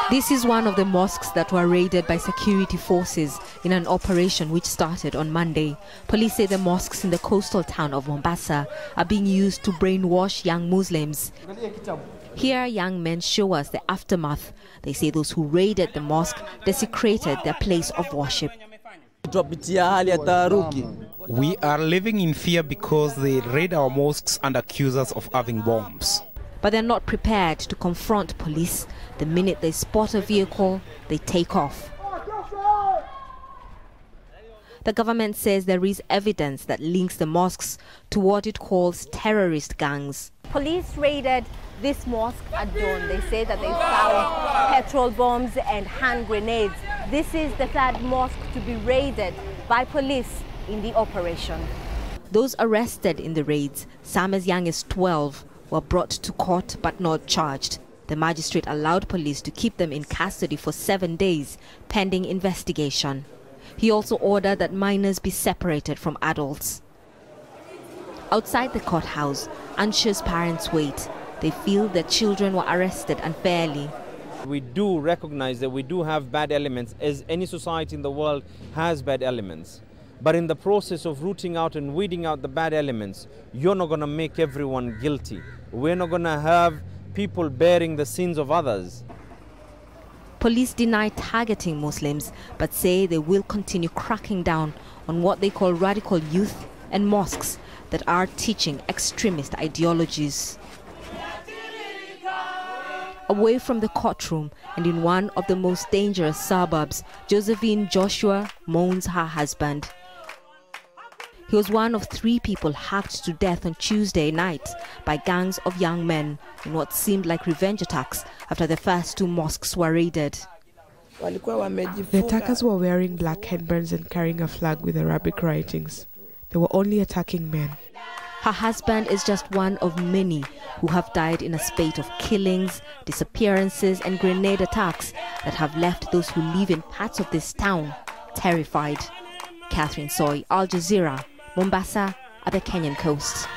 This is one of the mosques that were raided by security forces in an operation which started on Monday. Police say the mosques in the coastal town of Mombasa are being used to brainwash young Muslims. Here, young men show us the aftermath. They say those who raided the mosque desecrated their place of worship. We are living in fear because they raid our mosques and accuse us of having bombs. But they're not prepared to confront police. The minute they spot a vehicle, they take off. The government says there is evidence that links the mosques to what it calls terrorist gangs. Police raided this mosque at dawn. They say that they found petrol bombs and hand grenades. This is the third mosque to be raided by police in the operation. Those arrested in the raids, some as young as 12, were brought to court but not charged. The magistrate allowed police to keep them in custody for 7 days, pending investigation. He also ordered that minors be separated from adults. Outside the courthouse, anxious parents wait. They feel their children were arrested unfairly. We do recognize that we do have bad elements, as any society in the world has bad elements. But in the process of rooting out and weeding out the bad elements, you're not going to make everyone guilty. We're not going to have people bearing the sins of others. Police deny targeting Muslims, but say they will continue cracking down on what they call radical youth and mosques that are teaching extremist ideologies. Away from the courtroom and in one of the most dangerous suburbs, Josephine Joshua mourns her husband. He was one of 3 people hacked to death on Tuesday night by gangs of young men in what seemed like revenge attacks after the first 2 mosques were raided. The attackers were wearing black headbands and carrying a flag with Arabic writings. They were only attacking men. Her husband is just one of many who have died in a spate of killings, disappearances and grenade attacks that have left those who live in parts of this town terrified. Catherine Soy, Al Jazeera, Mombasa, at the Kenyan coast.